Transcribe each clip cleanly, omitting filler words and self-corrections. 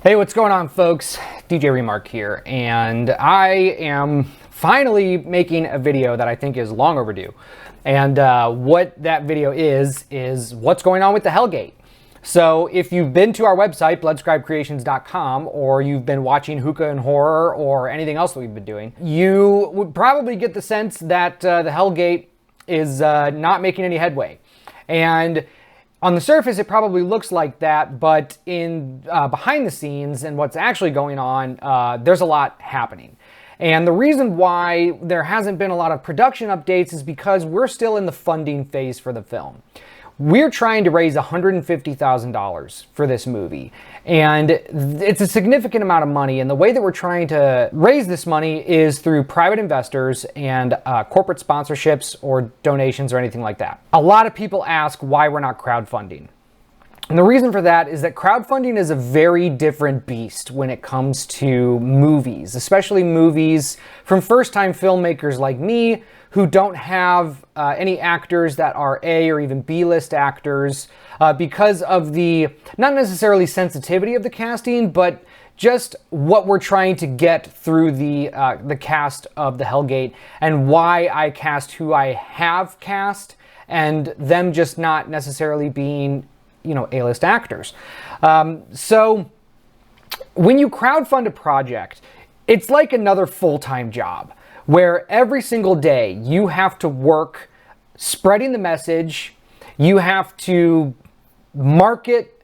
Hey, what's going on, folks? DJ Remark here, and I am finally making a video that I think is long overdue. And what that video is what's going on with the Hellgate. So if you've been to our website, bloodscribecreations.com, or you've been watching Hookah and Horror or anything else that we've been doing, you would probably get the sense that the Hellgate is not making any headway. And on the surface, it probably looks like that, but in behind the scenes and what's actually going on, there's a lot happening. And the reason why there hasn't been a lot of production updates is because we're still in the funding phase for the film. We're trying to raise $150,000 for this movie, and it's a significant amount of money, and the way that we're trying to raise this money is through private investors and corporate sponsorships or donations or anything like that. A lot of people ask why we're not crowdfunding. And the reason for that is that crowdfunding is a very different beast when it comes to movies, especially movies from first-time filmmakers like me who don't have any actors that are A or even B-list actors because of the, not necessarily sensitivity of the casting, but just what we're trying to get through the cast of the Hellgate and why I cast who I have cast and them just not necessarily being, you know, A-list actors. So when you crowdfund a project, it's like another full-time job where every single day you have to work spreading the message, you have to market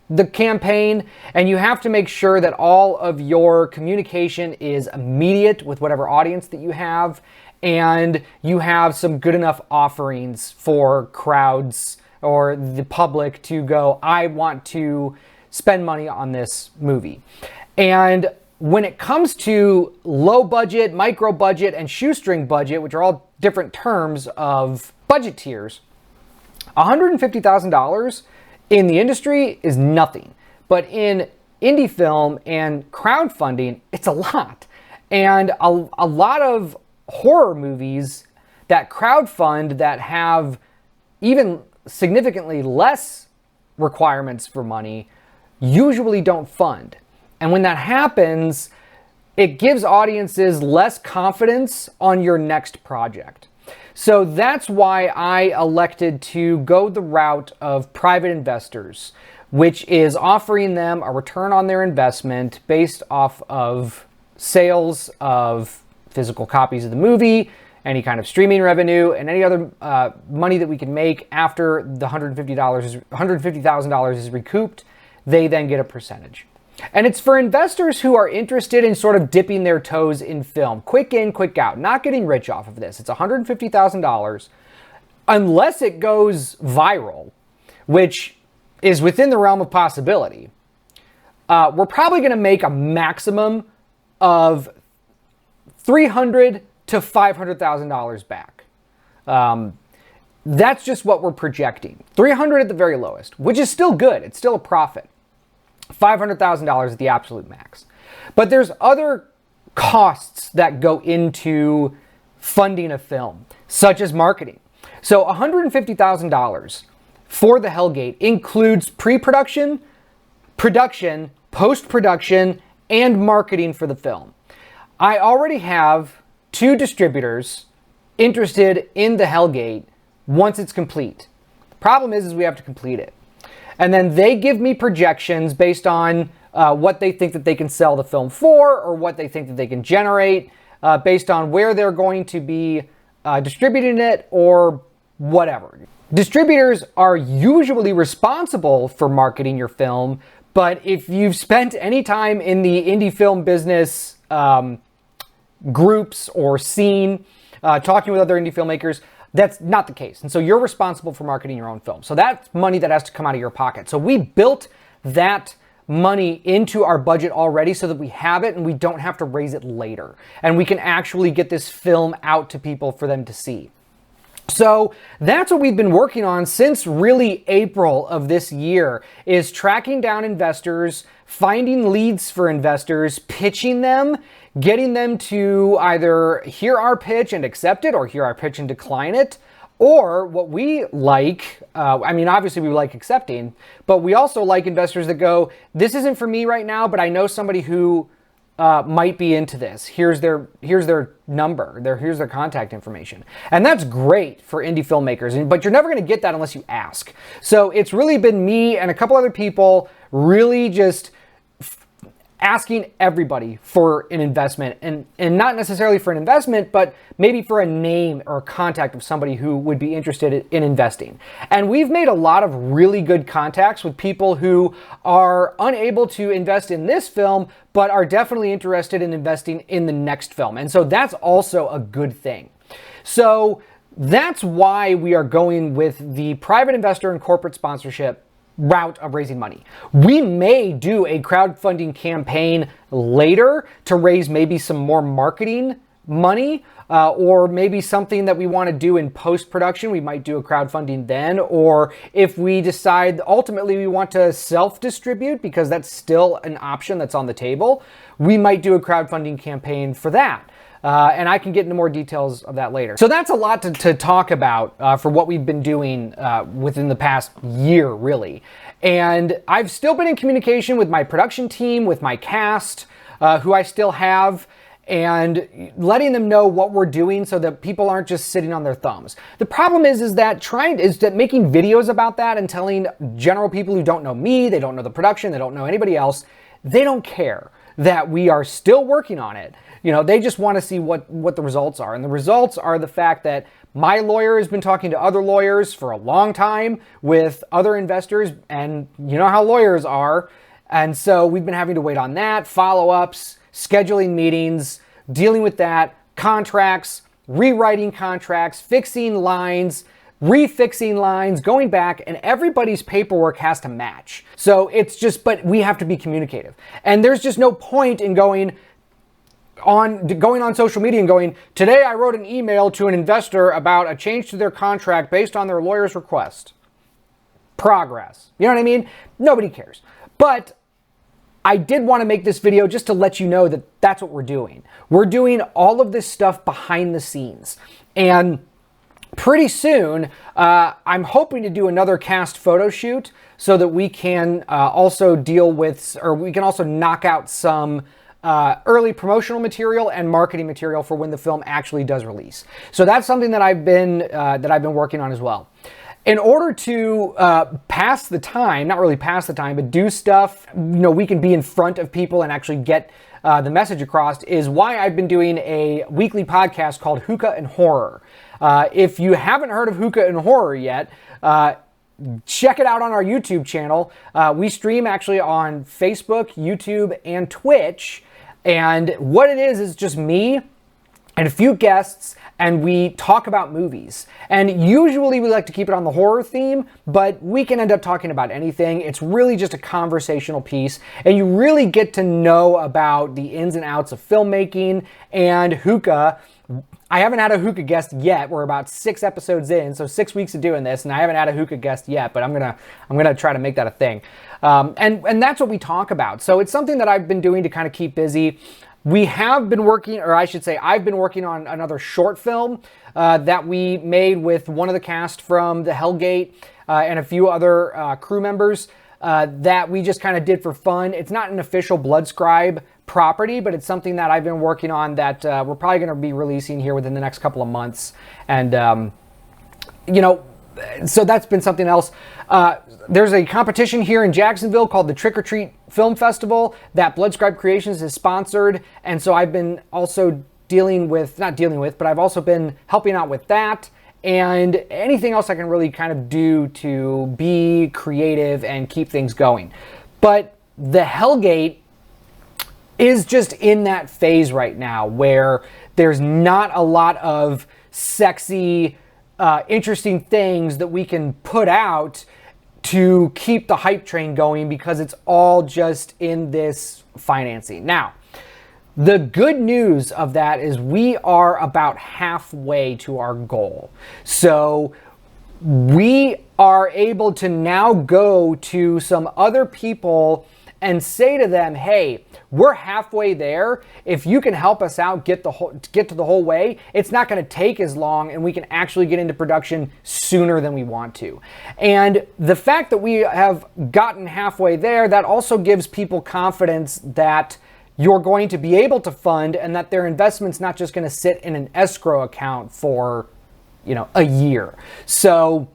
the campaign, and you have to make sure that all of your communication is immediate with whatever audience that you have, and you have some good enough offerings for crowds or the public to go, I want to spend money on this movie. And when it comes to low budget, micro budget, and shoestring budget, which are all different terms of budget tiers, $150,000 in the industry is nothing. But in indie film and crowdfunding, it's a lot. And a lot of horror movies that crowdfund that have even significantly less requirements for money usually don't fund. And when that happens, it gives audiences less confidence on your next project. So that's why I elected to go the route of private investors, which is offering them a return on their investment based off of sales of physical copies of the movie, any kind of streaming revenue, and any other money that we can make after the $150,000 is recouped. They then get a percentage. And it's for investors who are interested in sort of dipping their toes in film. Quick in, quick out. Not getting rich off of this. It's $150,000 unless it goes viral, which is within the realm of possibility. We're probably going to make a maximum of $300,000 to $500,000 back. That's just what we're projecting. $300,000 at the very lowest, which is still good. It's still a profit. $500,000 at the absolute max. But there's other costs that go into funding a film, such as marketing. So $150,000 for the Hellgate includes pre-production, production, post-production, and marketing for the film. I already have 2 distributors interested in the Hellgate once it's complete. The problem is we have to complete it. And then they give me projections based on what they think that they can sell the film for, or what they think that they can generate based on where they're going to be distributing it or whatever. Distributors are usually responsible for marketing your film, but if you've spent any time in the indie film business groups or scene, talking with other indie filmmakers, that's not the case. And so you're responsible for marketing your own film. So that's money that has to come out of your pocket. So we built that money into our budget already so that we have it and we don't have to raise it later. And we can actually get this film out to people for them to see. So that's what we've been working on since really April of this year, is tracking down investors, finding leads for investors, pitching them, getting them to either hear our pitch and accept it or hear our pitch and decline it, Or what we like, I mean, obviously we like accepting, but we also like investors that go, this isn't for me right now, but I know somebody who might be into this. Here's their number, here's their contact information. And that's great for indie filmmakers, but you're never going to get that unless you ask. So it's really been me and a couple other people really just asking everybody for an investment, and not necessarily for an investment, but maybe for a name or a contact of somebody who would be interested in investing. And we've made a lot of really good contacts with people who are unable to invest in this film, but are definitely interested in investing in the next film. And so that's also a good thing. So that's why we are going with the private investor and corporate sponsorship route of raising money. We may do a crowdfunding campaign later to raise maybe some more marketing money, or maybe something that we want to do in post-production. We might do a crowdfunding then, or if we decide ultimately we want to self-distribute, because that's still an option that's on the table, we might do a crowdfunding campaign for that. And I can get into more details of that later. So that's a lot to talk about for what we've been doing within the past year, really. And I've still been in communication with my production team, with my cast, who I still have, and letting them know what we're doing so that people aren't just sitting on their thumbs. The problem is that making videos about that and telling general people who don't know me, they don't know the production, they don't know anybody else, they don't care that we are still working on it. You know, they just want to see what the results are. And the results are the fact that my lawyer has been talking to other lawyers for a long time with other investors, and you know how lawyers are. And so we've been having to wait on that, follow-ups, scheduling meetings, dealing with that, contracts, rewriting contracts, fixing lines, refixing lines, going back, and everybody's paperwork has to match. So it's just, but we have to be communicative. And there's just no point in going on social media and going, today I wrote an email to an investor about a change to their contract based on their lawyer's request. Progress. You know what I mean? Nobody cares. But I did want to make this video just to let you know that that's what we're doing. We're doing all of this stuff behind the scenes. And pretty soon, I'm hoping to do another cast photo shoot so that we can also deal with, or we can also knock out some early promotional material and marketing material for when the film actually does release. So that's something that I've been working on as well. In order to pass the time, not really pass the time, but do stuff, you know, we can be in front of people and actually get the message across, is why I've been doing a weekly podcast called Hookah and Horror. If you haven't heard of Hookah and Horror yet, check it out on our YouTube channel. We stream actually on Facebook, YouTube, and Twitch. And what it is just me and a few guests, and we talk about movies. And usually we like to keep it on the horror theme, but we can end up talking about anything. It's really just a conversational piece, and you really get to know about the ins and outs of filmmaking and hookah. I haven't had a hookah guest yet. We're about 6 episodes in, so 6 weeks of doing this, and I haven't had a hookah guest yet, but I'm gonna try to make that a thing. And that's what we talk about. So it's something that I've been doing to kind of keep busy. We have been working, or I should say, I've been working on another short film that we made with one of the cast from The Hellgate and a few other crew members that we just kind of did for fun. It's not an official Bloodscribe property, but it's something that I've been working on that we're probably going to be releasing here within the next couple of months. And, you know, so that's been something else. There's a competition here in Jacksonville called the Trick or Treat Film Festival that Bloodscribe Creations is sponsored. And so I've been also but I've also been helping out with that and anything else I can really kind of do to be creative and keep things going. But the Hellgate is just in that phase right now where there's not a lot of sexy, interesting things that we can put out to keep the hype train going, because it's all just in this financing. Now, the good news of that is we are about halfway to our goal. So we are able to now go to some other people and say to them, hey, we're halfway there. If you can help us out, get to the whole way, it's not going to take as long and we can actually get into production sooner than we want to. And the fact that we have gotten halfway there, that also gives people confidence that you're going to be able to fund and that their investment's not just going to sit in an escrow account for, a year. So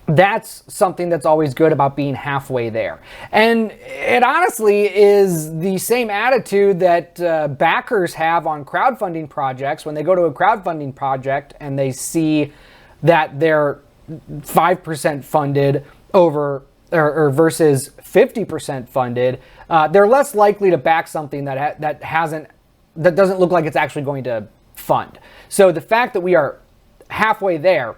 that's something that's always good about being halfway there. And it honestly is the same attitude that backers have on crowdfunding projects when they go to a crowdfunding project and they see that they're 5% funded over or versus 50% funded. They're less likely to back something that doesn't look like it's actually going to fund. So the fact that we are halfway there,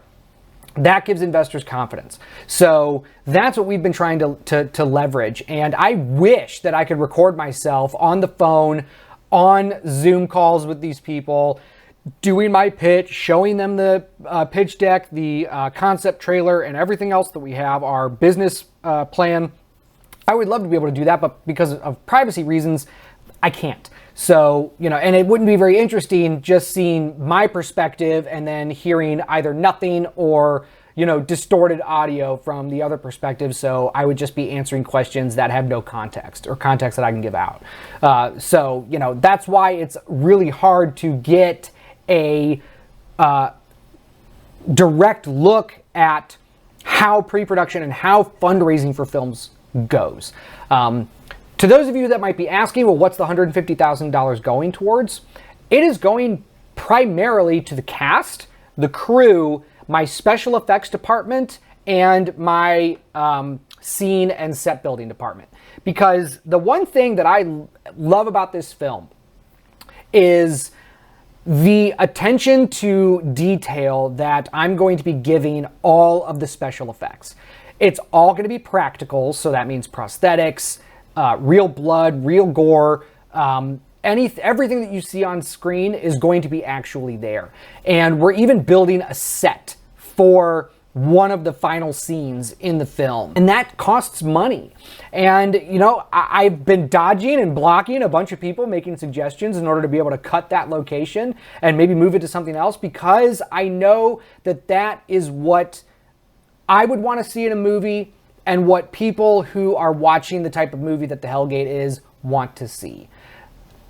that gives investors confidence. So that's what we've been trying to leverage. And I wish that I could record myself on the phone, on Zoom calls with these people, doing my pitch, showing them the pitch deck, the concept trailer, and everything else that we have, our business plan. I would love to be able to do that, but because of privacy reasons, I can't. So, and it wouldn't be very interesting just seeing my perspective and then hearing either nothing or, distorted audio from the other perspective. So I would just be answering questions that have no context or context that I can give out. So, that's why it's really hard to get a direct look at how pre-production and how fundraising for films goes. To those of you that might be asking, well, what's the $150,000 going towards? It is going primarily to the cast, the crew, my special effects department, and my scene and set building department. Because the one thing that I love about this film is the attention to detail that I'm going to be giving all of the special effects. It's all going to be practical, so that means prosthetics, real blood, real gore, everything that you see on screen is going to be actually there. And we're even building a set for one of the final scenes in the film. And that costs money. And, I've been dodging and blocking a bunch of people making suggestions in order to be able to cut that location and maybe move it to something else, because I know that that is what I would want to see in a movie and what people who are watching the type of movie that The Hellgate is want to see.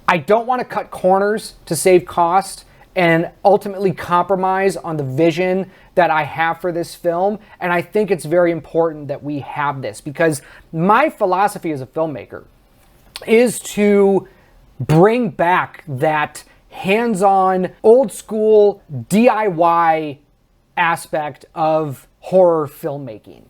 I don't want to cut corners to save cost and ultimately compromise on the vision that I have for this film. And I think it's very important that we have this, because my philosophy as a filmmaker is to bring back that hands-on, old school DIY aspect of horror filmmaking.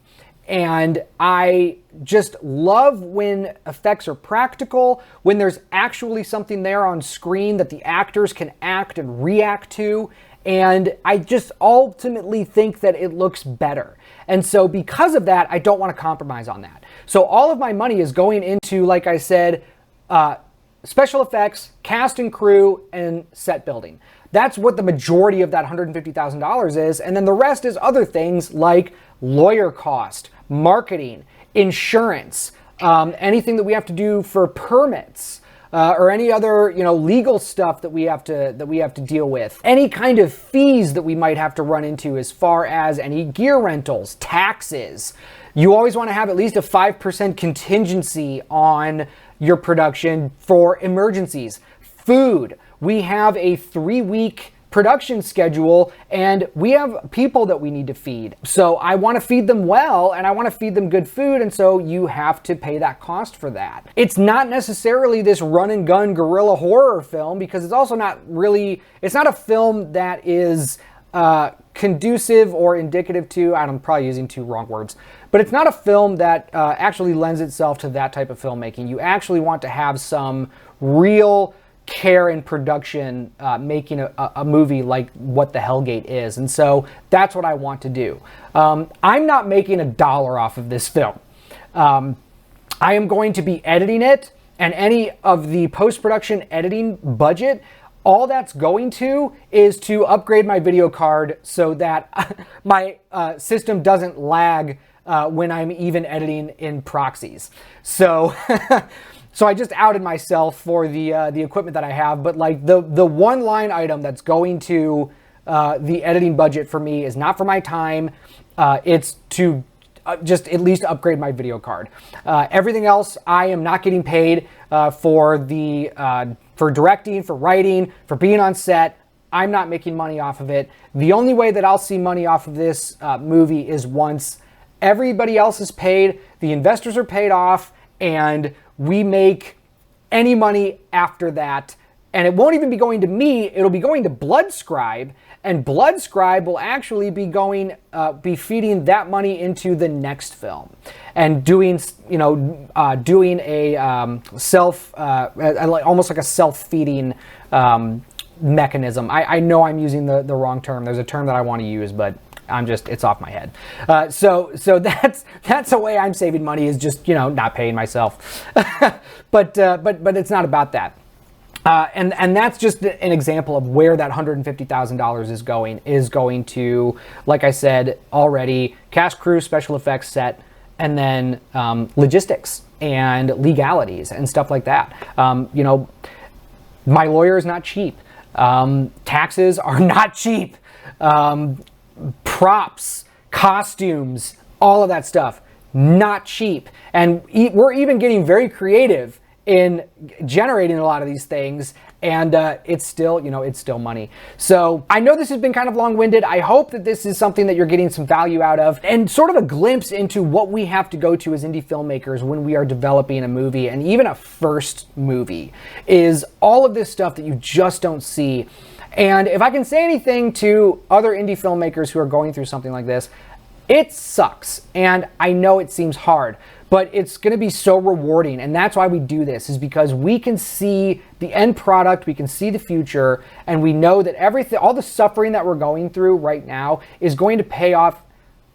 And I just love when effects are practical, when there's actually something there on screen that the actors can act and react to. And I just ultimately think that it looks better. And so because of that, I don't want to compromise on that. So all of my money is going into, like I said, special effects, cast and crew, and set building. That's what the majority of that $150,000 is. And then the rest is other things like lawyer cost, marketing, insurance, anything that we have to do for permits, or any other, legal stuff that we have to deal with. Any kind of fees that we might have to run into as far as any gear rentals, taxes. You always want to have at least a 5% contingency on your production for emergencies. Food. We have a 3-week production schedule and we have people that we need to feed. So I want to feed them well and I want to feed them good food, and so you have to pay that cost for that. It's not necessarily this run and gun guerrilla horror film, because it's also not really, it's not a film that is conducive or indicative to, I'm probably using two wrong words, but it's not a film that actually lends itself to that type of filmmaking. You actually want to have some real care in production making a movie like what The Hellgate is. And so that's what I want to do. I'm not making $1 off of this film. I am going to be editing it, and any of the post-production editing budget, all that's going to is to upgrade my video card so that my system doesn't lag when I'm even editing in proxies. So, so I just outed myself for the equipment that I have. But like the one line item that's going to the editing budget for me is not for my time. It's to just at least upgrade my video card. Everything else, I am not getting paid for directing, for writing, for being on set. I'm not making money off of it. The only way that I'll see money off of this movie is once everybody else is paid, the investors are paid off, and we make any money after that. And it won't even be going to me, it'll be going to Bloodscribe, and Bloodscribe will actually be going, be feeding that money into the next film, and doing, doing a almost like a self-feeding mechanism. I know I'm using the wrong term. There's a term that I want to use, but it's off my head. So that's a way I'm saving money, is just, not paying myself. but it's not about that. And that's just an example of where that $150,000 is going to, like I said already, cast, crew, special effects, set, and then logistics and legalities and stuff like that. My lawyer is not cheap. Taxes are not cheap. Props, costumes, all of that stuff, not cheap. And we're even getting very creative in generating a lot of these things, and it's still, it's still money. So I know this has been kind of long-winded. I hope that this is something that you're getting some value out of, and sort of a glimpse into what we have to go to as indie filmmakers when we are developing a movie, and even a first movie, is all of this stuff that you just don't see. And if I can say anything to other indie filmmakers who are going through something like this, it sucks, and I know it seems hard, but it's going to be so rewarding. And that's why we do this, is because we can see the end product, we can see the future, and we know that everything, all the suffering that we're going through right now is going to pay off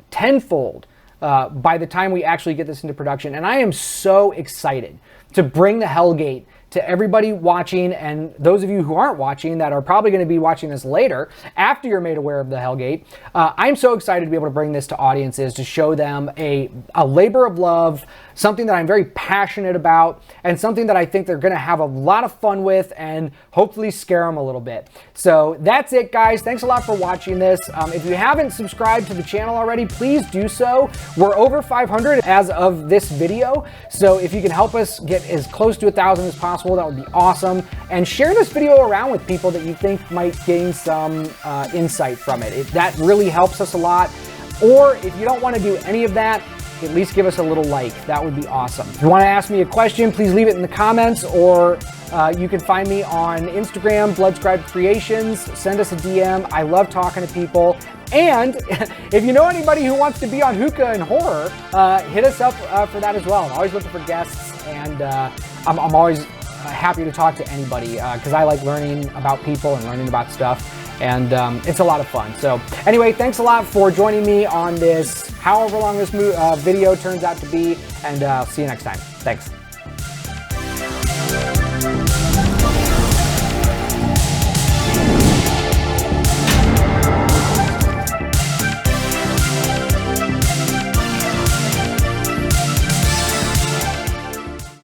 tenfold by the time we actually get this into production. And I am so excited to bring the Hellgate to everybody watching, and those of you who aren't watching that are probably going to be watching this later after you're made aware of the Hellgate. I'm so excited to be able to bring this to audiences, to show them a labor of love, something that I'm very passionate about, and something that I think they're going to have a lot of fun with and hopefully scare them a little bit. So that's it, guys. Thanks a lot for watching this. If you haven't subscribed to the channel already, please do so. We're over 500 as of this video, so if you can help us get as close to 1,000 as possible, that would be awesome. And share this video around with people that you think might gain some insight from it. That really helps us a lot. Or if you don't want to do any of that, at least give us a little like. That would be awesome. If you want to ask me a question, please leave it in the comments, or you can find me on Instagram, Bloodscribe Creations. Send us a DM. I love talking to people. And if you know anybody who wants to be on Hookah and Horror, hit us up for that as well. I'm always looking for guests, and I'm always happy to talk to anybody, because I like learning about people and learning about stuff, and it's a lot of fun. So anyway, thanks a lot for joining me on this, however long this video turns out to be, and I'll see you next time. Thanks.